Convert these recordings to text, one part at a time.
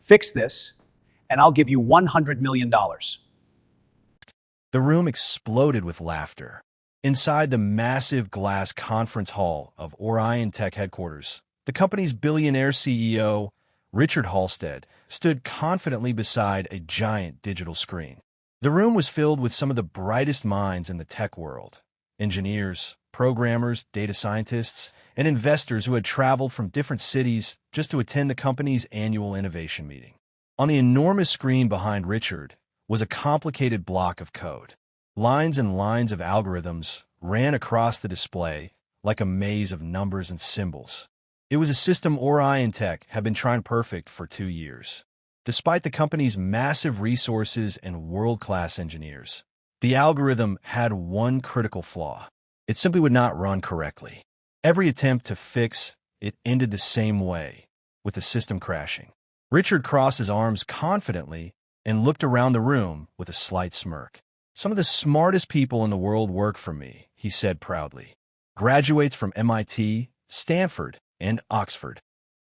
Fix this, and I'll give you $100 million. The room exploded with laughter. Inside the massive glass conference hall of Orion Tech headquarters, the company's billionaire CEO, Richard Halstead, stood confidently beside a giant digital screen. The room was filled with some of the brightest minds in the tech world: engineers, programmers, data scientists, and investors who had traveled from different cities just to attend the company's annual innovation meeting. On the enormous screen behind Richard was a complicated block of code. Lines and lines of algorithms ran across the display like a maze of numbers and symbols. It was a system Orion Tech had been trying perfect for 2 years. Despite the company's massive resources and world-class engineers, the algorithm had one critical flaw. It simply would not run correctly. Every attempt to fix it ended the same way, with the system crashing. Richard crossed his arms confidently and looked around the room with a slight smirk. "Some of the smartest people in the world work for me," he said proudly. "Graduates from MIT, Stanford, and Oxford."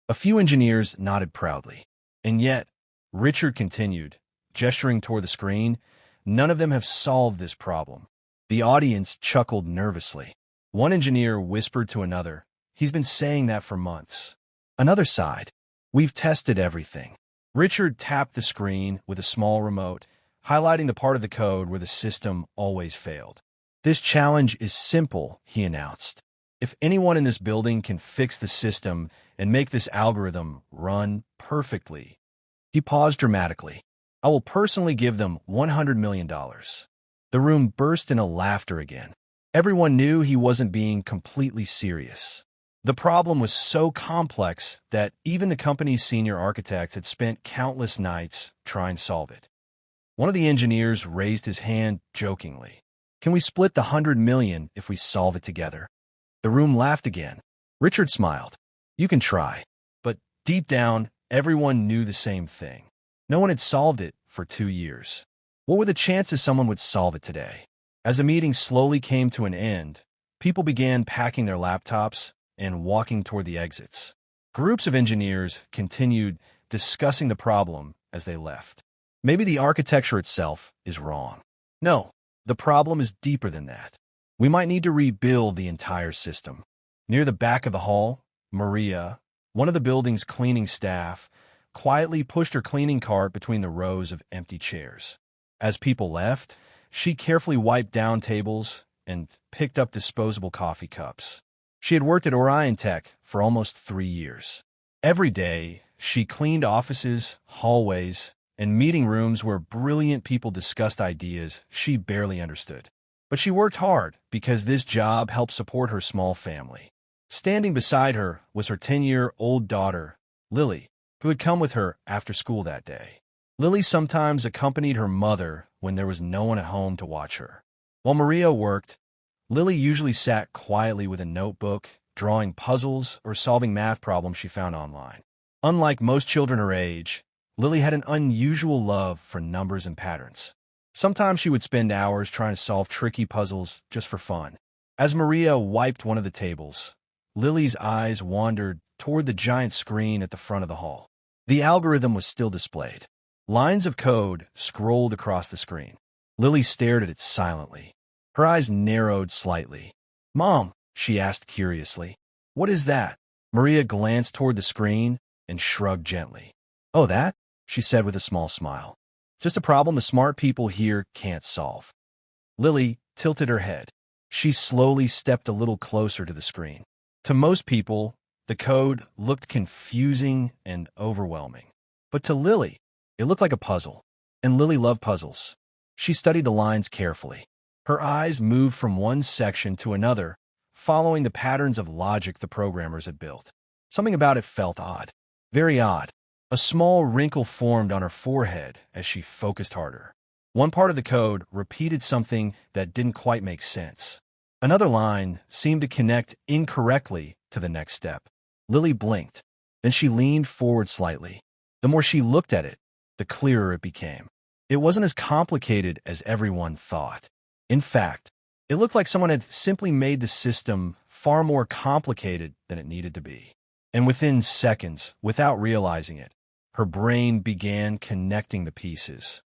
A few engineers nodded proudly. "And yet," Richard continued, gesturing toward the screen, "none of them have solved this problem." The audience chuckled nervously. One engineer whispered to another, "He's been saying that for months." Another sighed, "We've tested everything." Richard tapped the screen with a small remote, highlighting the part of the code where the system always failed. "This challenge is simple," he announced. "If anyone in this building can fix the system and make this algorithm run perfectly," he paused dramatically, "I will personally give them $100 million. The room burst into laughter again. Everyone knew he wasn't being completely serious. The problem was so complex that even the company's senior architects had spent countless nights trying to solve it. One of the engineers raised his hand jokingly. "Can we split the $100 million if we solve it together?" The room laughed again. Richard smiled. "You can try." But deep down, everyone knew the same thing. No one had solved it for 2 years. What were the chances someone would solve it today? As the meeting slowly came to an end, people began packing their laptops and walking toward the exits. Groups of engineers continued discussing the problem as they left. Maybe the architecture itself is wrong. No, the problem is deeper than that. We might need to rebuild the entire system. Near the back of the hall, Maria, one of the building's cleaning staff, quietly pushed her cleaning cart between the rows of empty chairs. As people left, she carefully wiped down tables and picked up disposable coffee cups. She had worked at Orion Tech for almost 3 years. Every day, she cleaned offices, hallways, and meeting rooms where brilliant people discussed ideas she barely understood. But she worked hard because this job helped support her small family. Standing beside her was her 10-year-old daughter, Lily, who had come with her after school that day. Lily sometimes accompanied her mother when there was no one at home to watch her. While Maria worked, Lily usually sat quietly with a notebook, drawing puzzles or solving math problems she found online. Unlike most children her age, Lily had an unusual love for numbers and patterns. Sometimes she would spend hours trying to solve tricky puzzles just for fun. As Maria wiped one of the tables, Lily's eyes wandered toward the giant screen at the front of the hall. The algorithm was still displayed. Lines of code scrolled across the screen. Lily stared at it silently. Her eyes narrowed slightly. "Mom," she asked curiously, "what is that?" Maria glanced toward the screen and shrugged gently. "Oh, that?" she said with a small smile. "Just a problem the smart people here can't solve." Lily tilted her head. She slowly stepped a little closer to the screen. To most people, the code looked confusing and overwhelming. But to Lily, it looked like a puzzle. And Lily loved puzzles. She studied the lines carefully. Her eyes moved from one section to another, following the patterns of logic the programmers had built. Something about it felt odd. Very odd. A small wrinkle formed on her forehead as she focused harder. One part of the code repeated something that didn't quite make sense. Another line seemed to connect incorrectly to the next step. Lily blinked. Then she leaned forward slightly. The more she looked at it, the clearer it became. It wasn't as complicated as everyone thought. In fact, it looked like someone had simply made the system far more complicated than it needed to be. And within seconds, without realizing it, Her brain began connecting the pieces.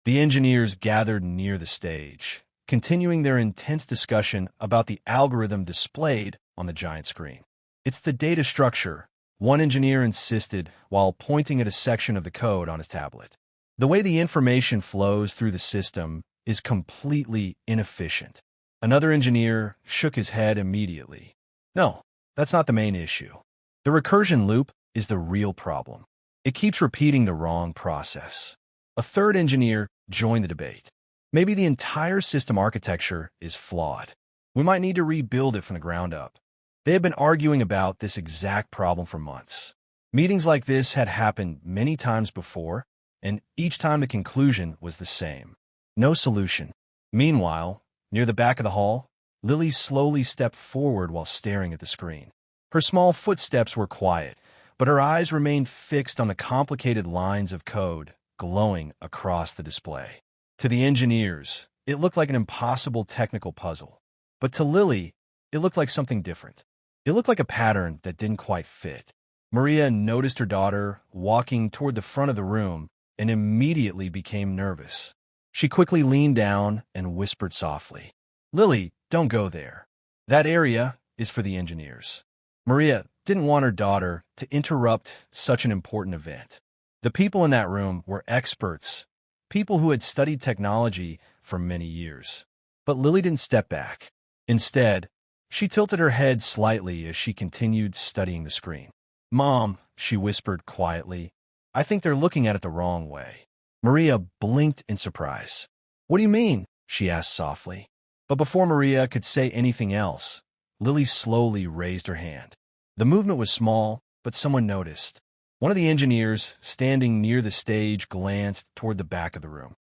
The engineers gathered near the stage, continuing their intense discussion about the algorithm displayed on the giant screen. "It's the data structure," one engineer insisted while pointing at a section of the code on his tablet. "The way the information flows through the system is completely inefficient." Another engineer shook his head immediately. "No, that's not the main issue. The recursion loop is the real problem. It keeps repeating the wrong process." A third engineer joined the debate. "Maybe the entire system architecture is flawed. We might need to rebuild it from the ground up." They had been arguing about this exact problem for months. Meetings like this had happened many times before, and each time the conclusion was the same: no solution. Meanwhile, near the back of the hall, Lily slowly stepped forward while staring at the screen. Her small footsteps were quiet, but her eyes remained fixed on the complicated lines of code glowing across the display. To the engineers, it looked like an impossible technical puzzle. But to Lily, it looked like something different. It looked like a pattern that didn't quite fit. Maria noticed her daughter walking toward the front of the room and immediately became nervous. She quickly leaned down and whispered softly, "Lily, don't go there. That area is for the engineers." Maria didn't want her daughter to interrupt such an important event. The people in that room were experts, people who had studied technology for many years. But Lily didn't step back. Instead, she tilted her head slightly as she continued studying the screen. "Mom," she whispered quietly, "I think they're looking at it the wrong way." Maria blinked in surprise. "What do you mean?" she asked softly. But before Maria could say anything else, Lily slowly raised her hand. The movement was small, but someone noticed. One of the engineers standing near the stage glanced toward the back of the room.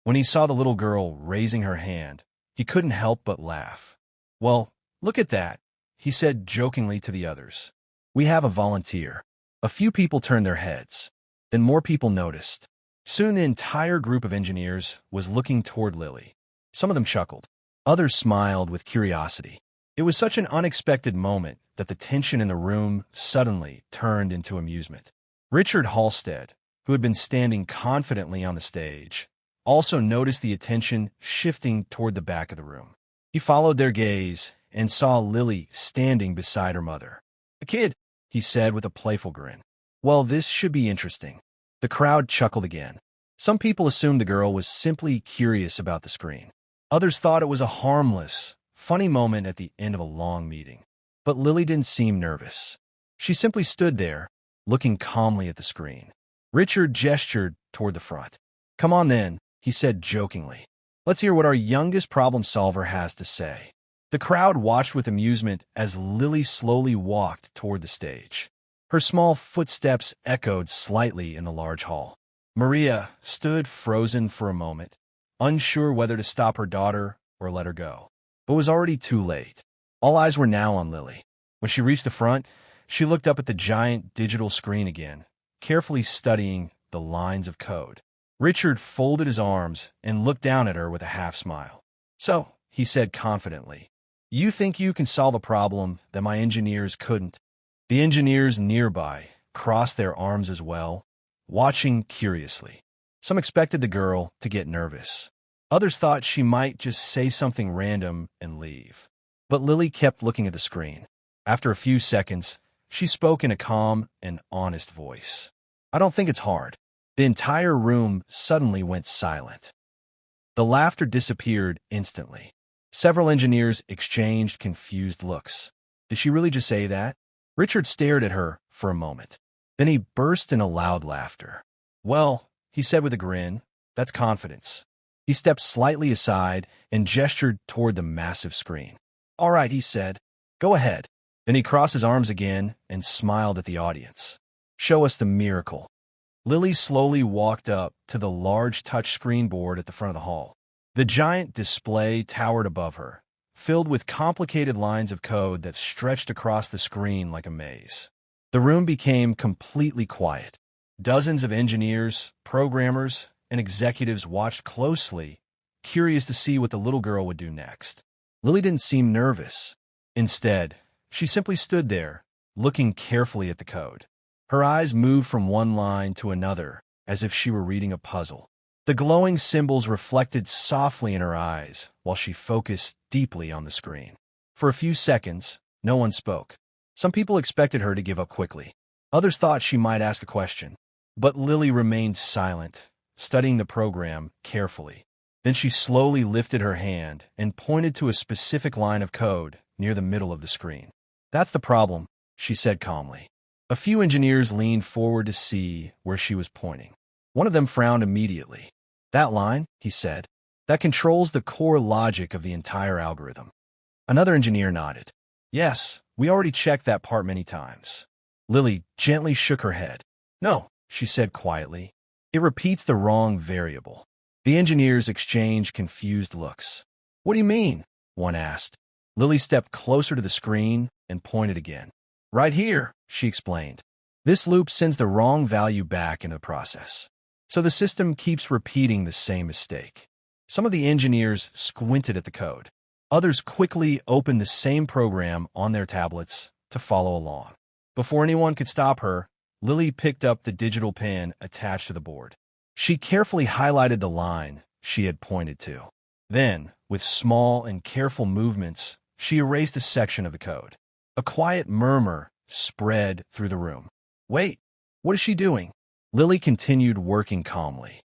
When he saw the little girl raising her hand, he couldn't help but laugh. "Well, look at that," he said jokingly to the others. "We have a volunteer." A few people turned their heads. Then more people noticed. Soon the entire group of engineers was looking toward Lily. Some of them chuckled. Others smiled with curiosity. It was such an unexpected moment that the tension in the room suddenly turned into amusement. Richard Halstead, who had been standing confidently on the stage, also noticed the attention shifting toward the back of the room. He followed their gaze and saw Lily standing beside her mother. "A kid," he said with a playful grin. "Well, this should be interesting." The crowd chuckled again. Some people assumed the girl was simply curious about the screen. Others thought it was a harmless, funny moment at the end of a long meeting. But Lily didn't seem nervous. She simply stood there, looking calmly at the screen. Richard gestured toward the front. "Come on then," he said jokingly. "Let's hear what our youngest problem solver has to say." The crowd watched with amusement as Lily slowly walked toward the stage. Her small footsteps echoed slightly in the large hall. Maria stood frozen for a moment, unsure whether to stop her daughter or let her go. But it was already too late. All eyes were now on Lily. When she reached the front, she looked up at the giant digital screen again, carefully studying the lines of code. Richard folded his arms and looked down at her with a half smile. "So," he said confidently, "you think you can solve a problem that my engineers couldn't?" The engineers nearby crossed their arms as well, watching curiously. Some expected the girl to get nervous. Others thought she might just say something random and leave. But Lily kept looking at the screen. After a few seconds, she spoke in a calm and honest voice. "I don't think it's hard." The entire room suddenly went silent. The laughter disappeared instantly. Several engineers exchanged confused looks. Did she really just say that? Richard stared at her for a moment. Then he burst into loud laughter. "Well," he said with a grin, "that's confidence." He stepped slightly aside and gestured toward the massive screen. "All right," he said. "Go ahead." Then he crossed his arms again and smiled at the audience. "Show us the miracle." Lily slowly walked up to the large touchscreen board at the front of the hall. The giant display towered above her, filled with complicated lines of code that stretched across the screen like a maze. The room became completely quiet. Dozens of engineers, programmers, and executives watched closely, curious to see what the little girl would do next. Lily didn't seem nervous. Instead, she simply stood there, looking carefully at the code. Her eyes moved from one line to another, as if she were reading a puzzle. The glowing symbols reflected softly in her eyes while she focused deeply on the screen. For a few seconds, no one spoke. Some people expected her to give up quickly. Others thought she might ask a question. But Lily remained silent, studying the program carefully. Then she slowly lifted her hand and pointed to a specific line of code near the middle of the screen. "That's the problem," she said calmly. A few engineers leaned forward to see where she was pointing. One of them frowned immediately. "That line," he said, "that controls the core logic of the entire algorithm." Another engineer nodded. "Yes, we already checked that part many times." Lily gently shook her head. "No," she said quietly. "It repeats the wrong variable." The engineers exchanged confused looks. "What do you mean?" one asked. Lily stepped closer to the screen and pointed again. "Right here," she explained. "This loop sends the wrong value back into the process. So the system keeps repeating the same mistake." Some of the engineers squinted at the code. Others quickly opened the same program on their tablets to follow along. Before anyone could stop her, Lily picked up the digital pen attached to the board. She carefully highlighted the line she had pointed to. Then, with small and careful movements, she erased a section of the code. A quiet murmur spread through the room. "Wait, what is she doing?" Lily continued working calmly.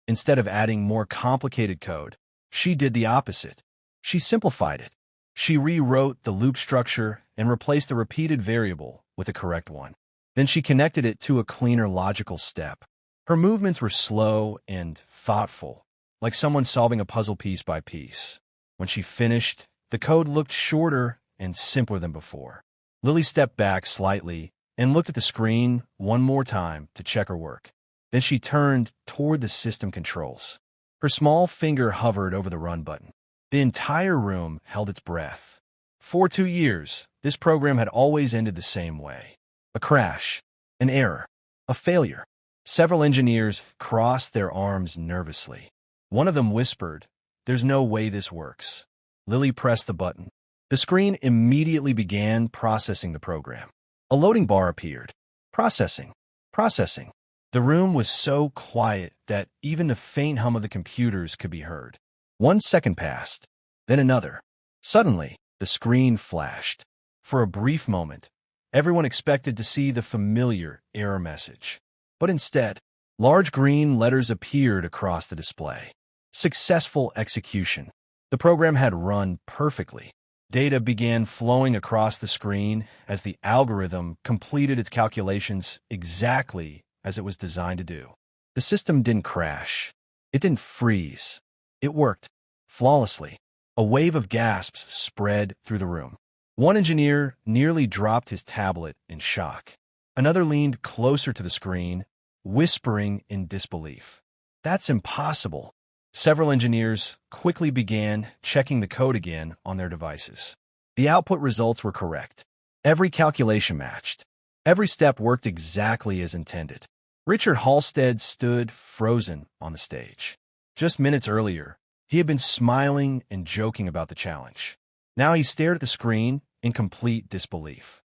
Instead of adding more complicated code, she did the opposite. She simplified it. She rewrote the loop structure and replaced the repeated variable with a correct one. Then she connected it to a cleaner logical step. Her movements were slow and thoughtful, like someone solving a puzzle piece by piece. When she finished, the code looked shorter and simpler than before. Lily stepped back slightly and looked at the screen one more time to check her work. Then she turned toward the system controls. Her small finger hovered over the run button. The entire room held its breath. For 2 years, this program had always ended the same way. A crash, an error, a failure. Several engineers crossed their arms nervously. One of them whispered, "There's no way this works." Lily pressed the button. The screen immediately began processing the program. A loading bar appeared. Processing. Processing. The room was so quiet that even the faint hum of the computers could be heard. 1 second passed, then another. Suddenly, the screen flashed. For a brief moment, everyone expected to see the familiar error message. But instead, large green letters appeared across the display. Successful execution. The program had run perfectly. Data began flowing across the screen as the algorithm completed its calculations exactly as it was designed to do. The system didn't crash. It didn't freeze. It worked flawlessly. A wave of gasps spread through the room. One engineer nearly dropped his tablet in shock. Another leaned closer to the screen, whispering in disbelief. "That's impossible." Several engineers quickly began checking the code again on their devices. The output results were correct. Every calculation matched. Every step worked exactly as intended. Richard Halstead stood frozen on the stage. Just minutes earlier, he had been smiling and joking about the challenge. Now he stared at the screen in complete disbelief.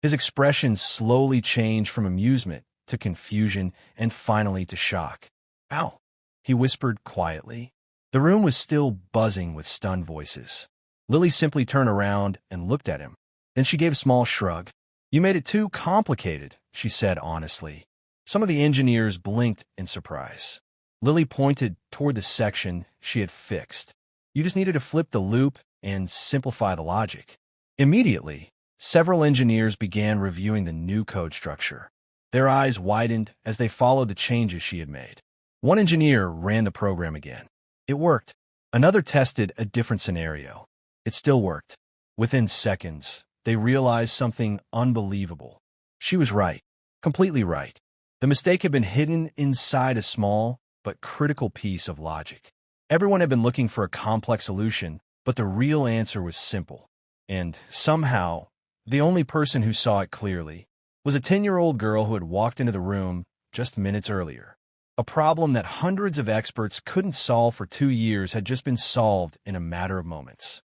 His expression slowly changed from amusement to confusion and finally to shock. "Ow," he whispered quietly. The room was still buzzing with stunned voices. Lily simply turned around and looked at him. Then she gave a small shrug. "You made it too complicated," she said honestly. Some of the engineers blinked in surprise. Lily pointed toward the section she had fixed. "You just needed to flip the loop and simplify the logic." Immediately, several engineers began reviewing the new code structure. Their eyes widened as they followed the changes she had made. One engineer ran the program again. It worked. Another tested a different scenario. It still worked. Within seconds, they realized something unbelievable. She was right. Completely right. The mistake had been hidden inside a small but critical piece of logic. Everyone had been looking for a complex solution, but the real answer was simple. And somehow, the only person who saw it clearly was a 10-year-old girl who had walked into the room just minutes earlier. A problem that hundreds of experts couldn't solve for 2 years had just been solved in a matter of moments.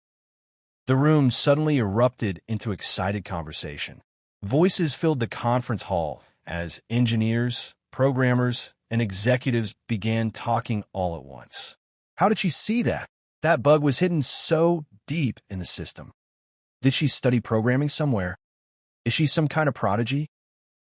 The room suddenly erupted into excited conversation. Voices filled the conference hall as engineers, programmers, and executives began talking all at once. How did she see that? That bug was hidden so deep in the system. Did she study programming somewhere? Is she some kind of prodigy?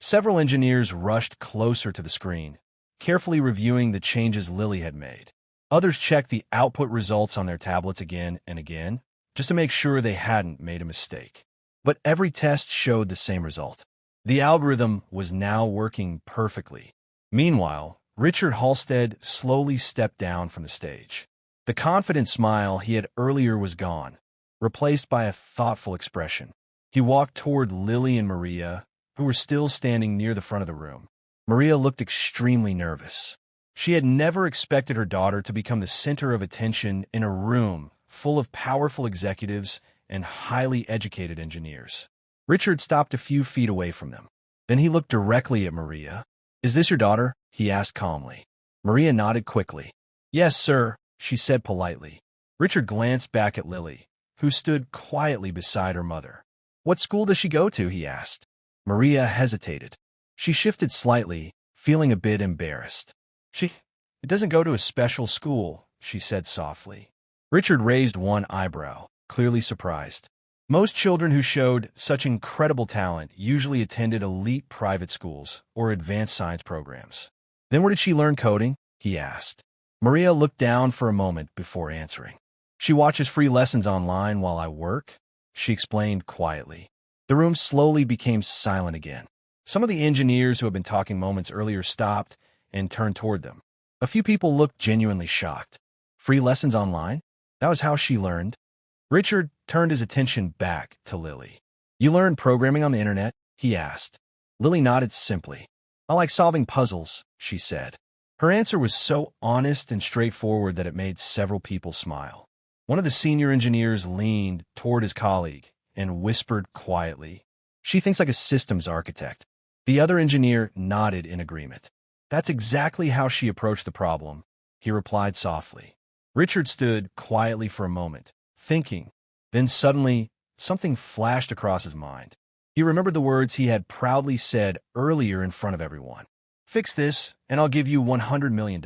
Several engineers rushed closer to the screen, carefully reviewing the changes Lily had made. Others checked the output results on their tablets again and again, just to make sure they hadn't made a mistake. But every test showed the same result. The algorithm was now working perfectly. Meanwhile, Richard Halstead slowly stepped down from the stage. The confident smile he had earlier was gone, replaced by a thoughtful expression. He walked toward Lily and Maria, who were still standing near the front of the room. Maria looked extremely nervous. She had never expected her daughter to become the center of attention in a room full of powerful executives and highly educated engineers. Richard stopped a few feet away from them. Then he looked directly at Maria. "Is this your daughter?" he asked calmly. Maria nodded quickly. "Yes, sir," she said politely. Richard glanced back at Lily, who stood quietly beside her mother. "What school does she go to?" he asked. Maria hesitated. She shifted slightly, feeling a bit embarrassed. She doesn't go to a special school," she said softly. Richard raised one eyebrow, clearly surprised. Most children who showed such incredible talent usually attended elite private schools or advanced science programs. "Then where did she learn coding?" he asked. Maria looked down for a moment before answering. "She watches free lessons online while I work," she explained quietly. The room slowly became silent again. Some of the engineers who had been talking moments earlier stopped and turned toward them. A few people looked genuinely shocked. Free lessons online? That was how she learned. Richard turned his attention back to Lily. "You learned programming on the internet?" he asked. Lily nodded simply. "I like solving puzzles," she said. Her answer was so honest and straightforward that it made several people smile. One of the senior engineers leaned toward his colleague and whispered quietly, "She thinks like a systems architect." The other engineer nodded in agreement. "That's exactly how she approached the problem," he replied softly. Richard stood quietly for a moment, thinking. Then suddenly, something flashed across his mind. He remembered the words he had proudly said earlier in front of everyone. "Fix this, and I'll give you $100 million.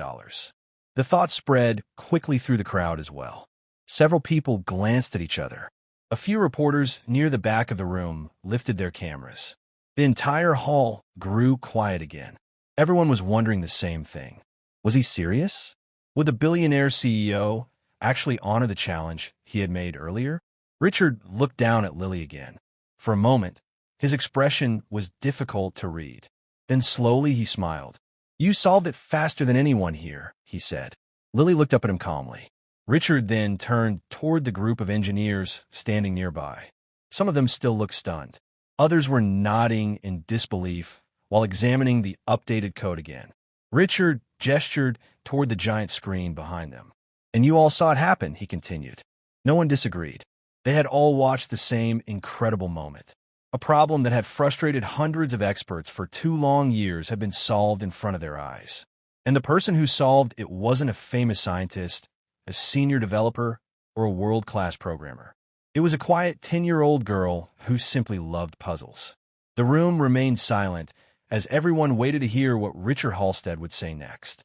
The thought spread quickly through the crowd as well. Several people glanced at each other. A few reporters near the back of the room lifted their cameras. The entire hall grew quiet again. Everyone was wondering the same thing. Was he serious? Would the billionaire CEO actually honor the challenge he had made earlier? Richard looked down at Lily again. For a moment, his expression was difficult to read. Then slowly he smiled. "You solved it faster than anyone here," he said. Lily looked up at him calmly. Richard then turned toward the group of engineers standing nearby. Some of them still looked stunned. Others were nodding in disbelief while examining the updated code again. Richard gestured toward the giant screen behind them. "And you all saw it happen," he continued. No one disagreed. They had all watched the same incredible moment. A problem that had frustrated hundreds of experts for 2 long years had been solved in front of their eyes. And the person who solved it wasn't a famous scientist, a senior developer, or a world-class programmer. It was a quiet 10-year-old girl who simply loved puzzles. The room remained silent as everyone waited to hear what Richard Halstead would say next.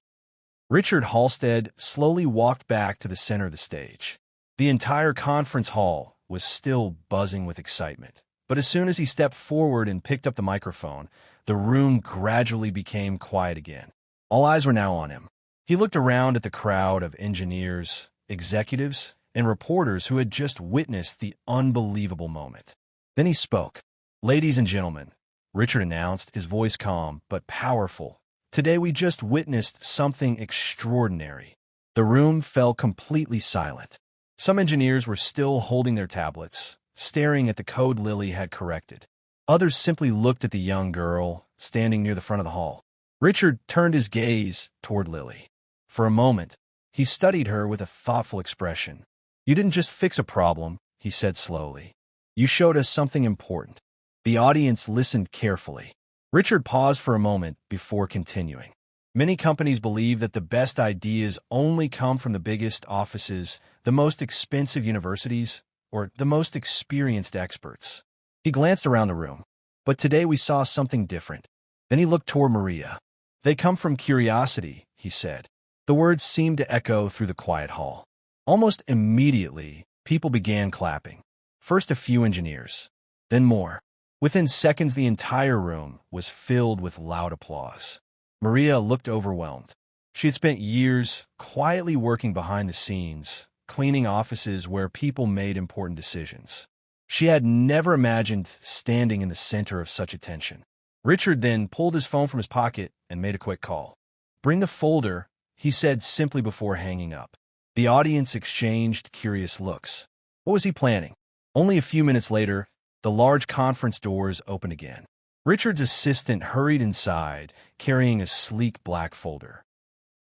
Richard Halstead slowly walked back to the center of the stage. The entire conference hall was still buzzing with excitement. But as soon as he stepped forward and picked up the microphone, the room gradually became quiet again. All eyes were now on him. He looked around at the crowd of engineers, executives, and reporters who had just witnessed the unbelievable moment. Then he spoke. "Ladies and gentlemen," Richard announced, his voice calm but powerful, "today we just witnessed something extraordinary." The room fell completely silent. Some engineers were still holding their tablets, staring at the code Lily had corrected. Others simply looked at the young girl standing near the front of the hall. Richard turned his gaze toward Lily. For a moment, he studied her with a thoughtful expression. "You didn't just fix a problem," he said slowly. "You showed us something important." The audience listened carefully. Richard paused for a moment before continuing. "Many companies believe that the best ideas only come from the biggest offices, the most expensive universities, or the most experienced experts." He glanced around the room. "But today we saw something different. Then he looked toward Maria. "They come from curiosity," he said. The words seemed to echo through the quiet hall. Almost immediately, people began clapping. First a few engineers, then more. Within seconds, the entire room was filled with loud applause. Maria looked overwhelmed. She had spent years quietly working behind the scenes, cleaning offices where people made important decisions. She had never imagined standing in the center of such attention. Richard then pulled his phone from his pocket and made a quick call. "Bring the folder," he said simply before hanging up. The audience exchanged curious looks. What was he planning? Only a few minutes later, the large conference doors opened again. Richard's assistant hurried inside, carrying a sleek black folder.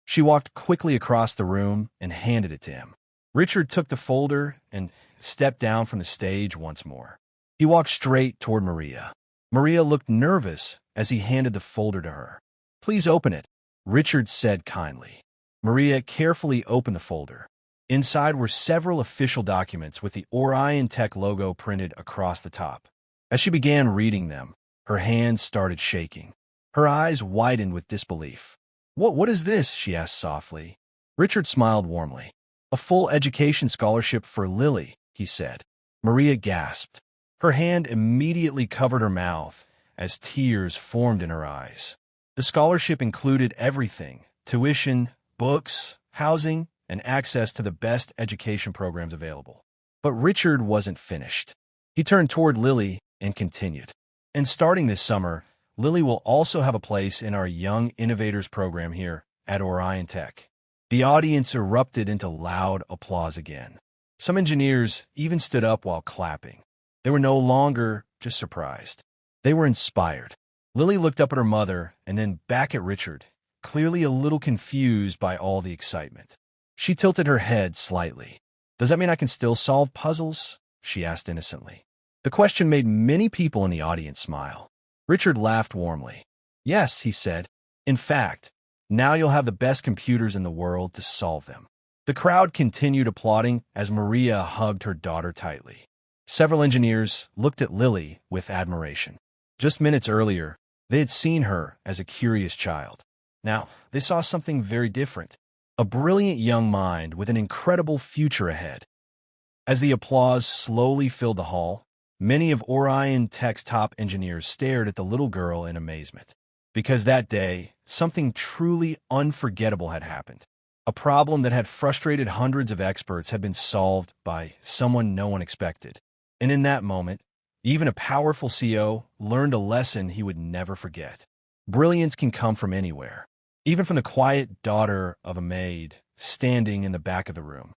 She walked quickly across the room and handed it to him. Richard took the folder and stepped down from the stage once more. He walked straight toward Maria. Maria looked nervous as he handed the folder to her. "Please open it," Richard said kindly. Maria carefully opened the folder. Inside were several official documents with the Orion Tech logo printed across the top. As she began reading them, her hands started shaking. Her eyes widened with disbelief. What is this?" she asked softly. Richard smiled warmly. "A full education scholarship for Lily," he said. Maria gasped. Her hand immediately covered her mouth as tears formed in her eyes. The scholarship included everything: tuition, books, housing, and access to the best education programs available. But Richard wasn't finished. He turned toward Lily and continued. "And starting this summer, Lily will also have a place in our Young Innovators program here at Orion Tech." The audience erupted into loud applause again. Some engineers even stood up while clapping. They were no longer just surprised. They were inspired. Lily looked up at her mother and then back at Richard, clearly a little confused by all the excitement. She tilted her head slightly. "Does that mean I can still solve puzzles?" she asked innocently. The question made many people in the audience smile. Richard laughed warmly. "Yes," he said. "In fact, now you'll have the best computers in the world to solve them." The crowd continued applauding as Maria hugged her daughter tightly. Several engineers looked at Lily with admiration. Just minutes earlier, they had seen her as a curious child. Now, they saw something very different. A brilliant young mind with an incredible future ahead. As the applause slowly filled the hall, many of Orion Tech's top engineers stared at the little girl in amazement. Because that day, something truly unforgettable had happened. A problem that had frustrated hundreds of experts had been solved by someone no one expected. And in that moment, even a powerful CEO learned a lesson he would never forget. Brilliance can come from anywhere, even from the quiet daughter of a maid standing in the back of the room.